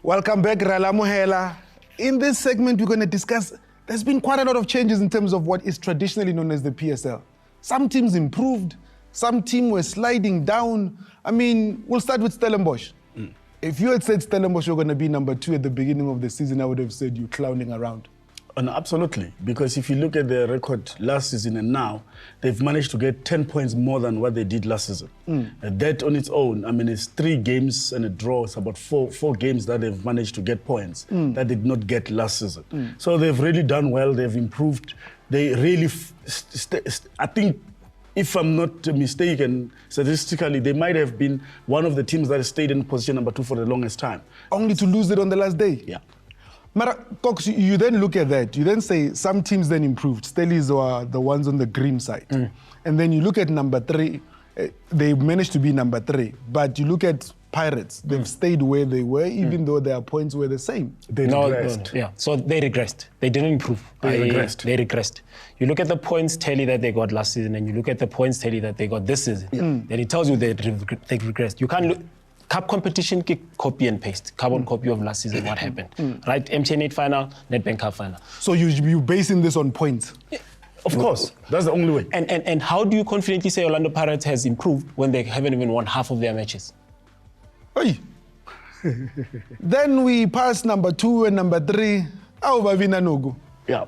Welcome back, Rala Mohela. In this segment, we're going to discuss, there's been quite a lot of changes in terms of what is traditionally known as the PSL. Some teams improved, some teams were sliding down. I mean, we'll start with Stellenbosch. If you had said Stellenbosch were going to be number 2 at the beginning of the season, I would have said you're clowning around. No, absolutely, because if you look at the record last season and now, they've managed to get 10 points more than what they did last season. That on its own, I mean, it's 3 games and a draw. It's about four games that they've managed to get points that they did not get last season. So they've really done well. They've improved. They really, I think, if I'm not mistaken, statistically, they might have been one of the teams that stayed in position number 2 for the longest time. Only to lose it on the last day? Yeah. Mara, Cox, you then look at that. You then say some teams then improved. Stelles were the ones on the green side. And then you look at number 3. They managed to be number 3. But you look at Pirates. They've stayed where they were, even though their points were the same. They regressed. Yeah, so they regressed. They didn't improve. They regressed. You look at the points tally that they got last season, and you look at the points tally that they got this season, then it tells you they regressed. You can't look. Cup competition, copy and paste. Carbon copy of last season, what happened. Right, MTN8 final, Nedbank Cup final. So you're basing this on points? Yeah, of course, that's the only way. And how do you confidently say Orlando Pirates has improved when they haven't even won half of their matches? Hey. Then we pass number 2 and number 3. How Bavina Nogo? Yeah.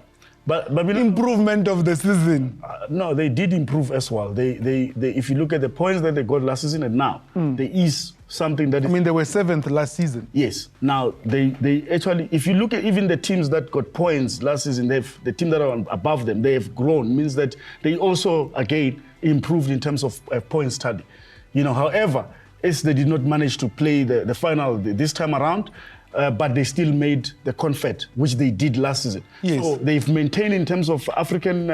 But improvement of the season. No, they did improve as well. They if you look at the points that they got last season and now, there is something that is... I mean, they were 7th last season. Yes. Now, they actually, if you look at even the teams that got points last season, the team that are above them, they have grown. Means that they also, again, improved in terms of points study. You know, however, as they did not manage to play the final this time around, but they still made the confed, which they did last season. Yes. So they've maintained in terms of African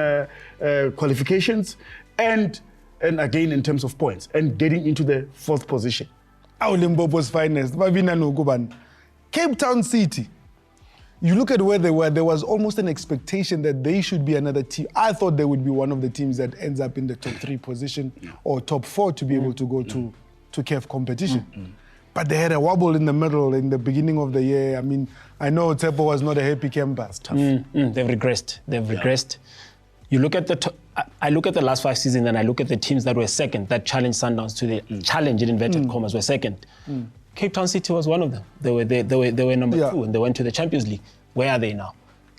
qualifications and again in terms of points and getting into the 4th position. Limpopo's finest. Cape Town City. You look at where they were, there was almost an expectation that they should be another team. I thought they would be one of the teams that ends up in the top 3 position or top 4 to be able to go to CAF competition. But they had a wobble in the middle in the beginning of the year. I mean, I know Tepo was not a happy camper. They've regressed. They've regressed. You look at I look at the last 5 seasons and I look at the teams that were second, that challenged Sundowns to the challenge in inverted commas were second. Cape Town City was one of them. They were number 2 and they went to the Champions League. Where are they now?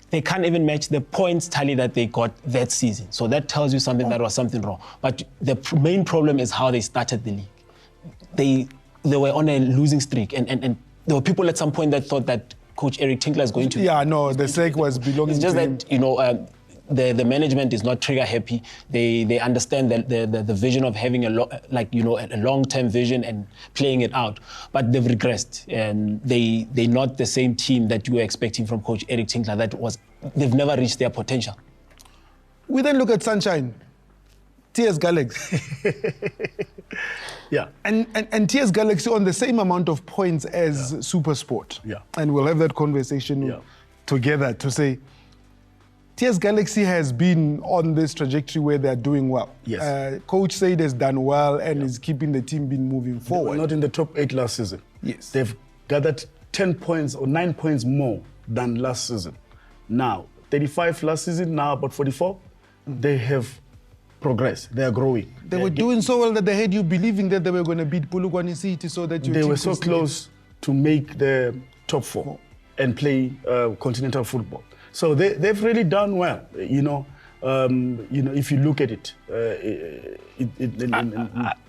They can't even match the points tally that they got that season. So that tells you something that was something wrong. But the main problem is how they started the league. They were on a losing streak, and there were people at some point that thought that Coach Eric Tinkler is going to... Yeah, no, the sake was belonging to him. It's just that, you know, the management is not trigger happy. They understand the vision of having a long-term vision and playing it out. But they've regressed, and they're not the same team that you were expecting from Coach Eric Tinkler. They've never reached their potential. We then look at Sunshine. TX Galaxies. Yeah. And TX Galaxy on the same amount of points as SuperSport. Yeah. And we'll have that conversation together to say, TX Galaxy has been on this trajectory where they're doing well. Yes. Coach Said has done well and is keeping the team moving forward. They were not in the top 8 last season. Yes. They've gathered 10 points or 9 points more than last season. Now, 35 last season, now about 44. They have progress. They are growing. They were doing so well that they had you believing that they were going to beat Polokwane City so that they were so close to make the top 4 and play continental football. So they've really done well. You know, if you look at it.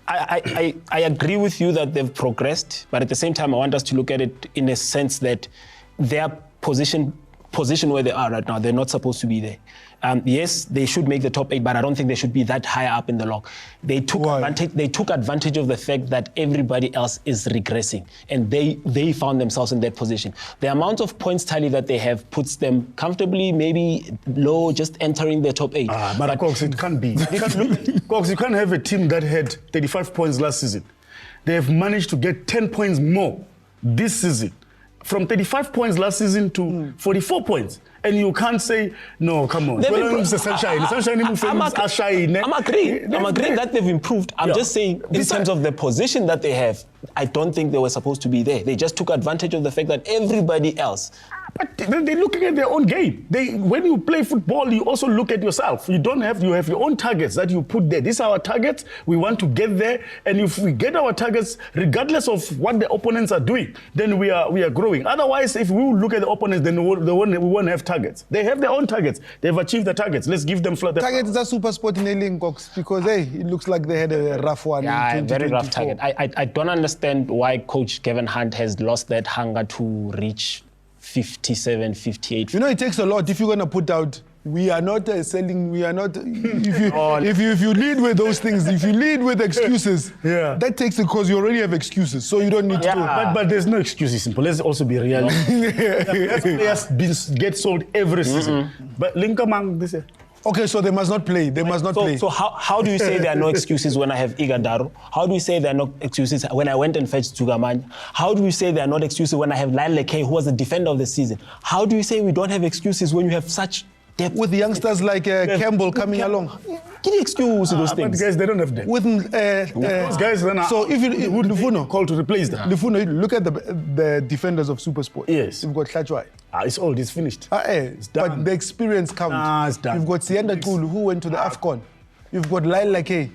I agree with you that they've progressed, but at the same time, I want us to look at it in a sense that their position where they are right now, they're not supposed to be there. Yes, they should make the top 8, but I don't think they should be that higher up in the log. They took advantage of the fact that everybody else is regressing, and they found themselves in that position. The amount of points tally that they have puts them comfortably, maybe low, just entering the top 8. But Cox, it can't be. Cox, you can't have a team that had 35 points last season. They have managed to get 10 points more this season from 35 points last season to 44 points. And you can't say, no, come on. I'm agreeing that they've improved. I'm just saying, in terms of the position that they have, I don't think they were supposed to be there. They just took advantage of the fact that everybody else. But they're looking at their own game. When you play football, you also look at yourself. You have your own targets that you put there. These are our targets. We want to get there. And if we get our targets, regardless of what the opponents are doing, then we are growing. Otherwise, if we look at the opponents, then we won't have targets. They have their own targets. They've achieved the targets. Let's give them flat. Targets are super sport in Ailing Cox because it looks like they had a rough one. Yeah, a very rough target. I don't understand why Coach Kevin Hunt has lost that hunger to reach 57, 58. You know, it takes a lot if you're going to put out. We are not selling. We are not. If you lead with those things, if you lead with excuses, that takes it because you already have excuses, so you don't need to. But there's no excuses. Simple. Let's also be realistic. Players get sold every season. But Linkamang, this. Okay, so they must not play. They must not play. So how do you say there are no excuses when I have Igandaro? How do you say there are no excuses when I went and fetched Zugamani? How do you say there are not excuses when I have Lyle Lekay, who was the defender of the season? How do you say we don't have excuses when you have such depth? With youngsters like Campbell coming along. Can you excuse those things? But guys, they don't have them. With those guys then so if you would call to replace them. Lufuno, look at the defenders of Supersport. Yes. You've got Tlachwai. It's old, it's finished. It's done. But the experience counts. It's done. You've got Sianda Kulu, who went to the AFCON. You've got Lyle Lekay.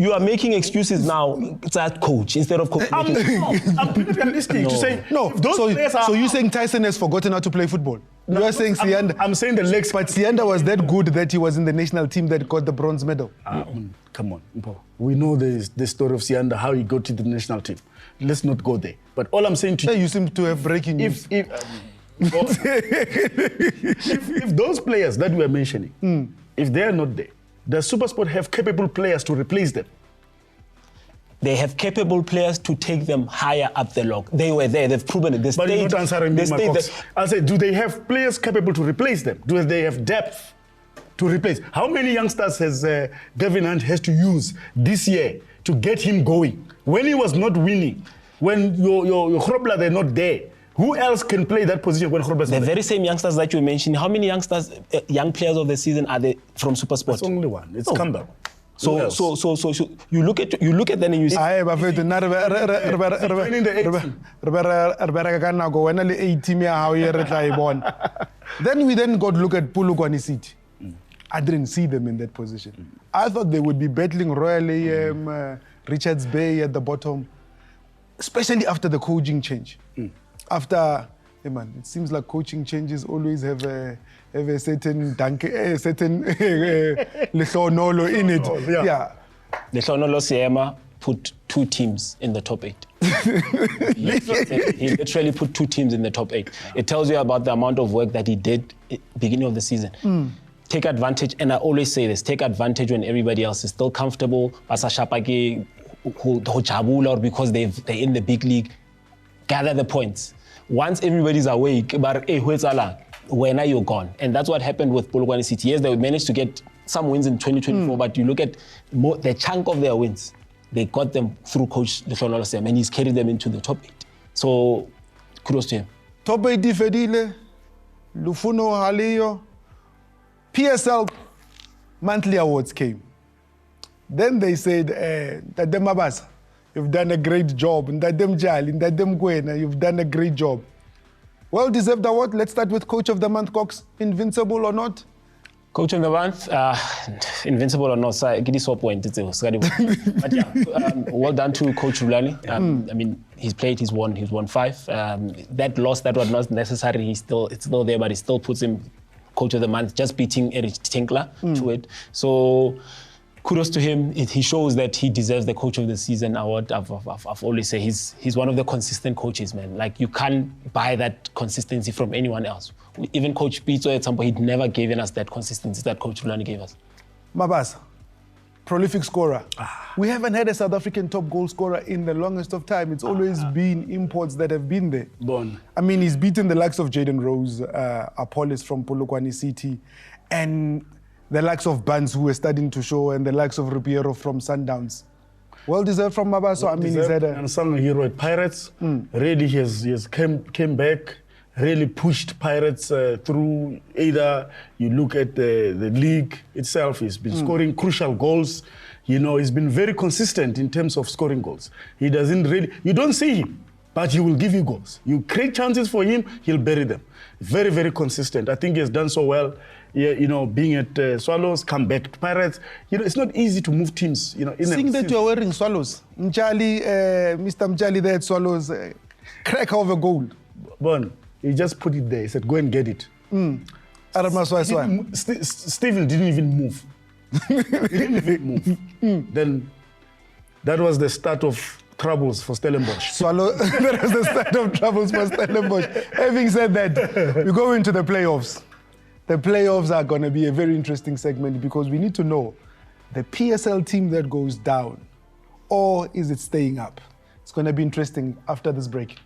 You are making excuses now. It's that coach instead of coach. I'm pretty realistic to say no. So you're saying Tyson has forgotten how to play football? No, You're saying Sianda. I'm saying the legs. But Sianda was that good that he was in the national team that got the bronze medal. Come on, we know the story of Sianda, how he got to the national team. Let's not go there. But all I'm saying to you, you seem to have breaking news. If those players that we are mentioning, if they are not there, does Supersport have capable players to replace them? They have capable players to take them higher up the log. They were there. They've proven it. But you're not answering me, Marcox. I say, do they have players capable to replace them? Do they have depth to replace? How many youngsters has Kevin Hunt has to use this year to get him going? When he was not winning, when your Grobler, they're not there, who else can play that position when Grobler's the very same youngsters that you mentioned, how many youngsters, young players of the season are they from Supersport? It's only one. It's Campbell. So you look at them and you say, then we got to look at Polokwane City. I didn't see them in that position. I thought they would be battling royally Richards Bay at the bottom, especially after the coaching change. After, it seems like coaching changes always have a certain Lehonolo in it. Lehonolo Siema put 2 teams in the top 8. He literally put 2 teams in the top 8. It tells you about the amount of work that he did at the beginning of the season. Take advantage, and I always say this, take advantage when everybody else is still comfortable, or because they're in the big league. Gather the points. Once everybody's awake, when are you gone? And that's what happened with Polokwane City. Yes, they managed to get some wins in 2024, but you look at the chunk of their wins, they got them through Coach Lehonolo Siema, and he's carried them into the top 8. So, kudos to him. Top 8 Fedile, Lufuno Halio, PSL monthly awards came. Then they said, Dadem Mabasa, you've done a great job. Dadem Jali, Dadem Gwena, you've done a great job. Well-deserved award. Let's start with Coach of the Month, Cox. Invincible or not? Coach of the Month, invincible or not, get this point. But yeah, well done to Coach Rulani. I mean, he's played, he's won 5. That loss that was not necessary, it's still there, but it still puts him Coach of the Month, just beating Erich Tinkler to it. So kudos to him. He shows that he deserves the Coach of the Season award. I've always said he's one of the consistent coaches, man. Like, you can't buy that consistency from anyone else. Even Coach Pizzo at some point, he'd never given us that consistency that Coach Rulani gave us. Mabasa, prolific scorer. We haven't had a South African top goal scorer in the longest of time. It's always been imports that have been there. I mean, he's beaten the likes of Jaden Rose, Apollos from Polokwane City, and the likes of Bans, who are starting to show, and the likes of Ribeiro from Sundowns. Well deserved from Mabaso. I mean, he's had a unsung hero at Pirates. Really, he has came back, really pushed Pirates through. Either you look at the league itself, he's been scoring crucial goals. You know, he's been very consistent in terms of scoring goals. He doesn't really, you don't see him, but he will give you goals. You create chances for him, he'll bury them. Very, very consistent. I think he has done so well. Yeah, you know, being at Swallows, come back to Pirates. You know, it's not easy to move teams. You know, seeing that you're wearing Swallows, Mjali, Mr. Mjali there at Swallows, crack of a goal. Bon, he just put it there. He said, go and get it. Steven didn't even move. He didn't even move. Then that was the start of troubles for Stellenbosch. That was the start of troubles for Stellenbosch. Having said that, we go into the playoffs. The playoffs are going to be a very interesting segment because we need to know the PSL team that goes down, or is it staying up? It's going to be interesting after this break.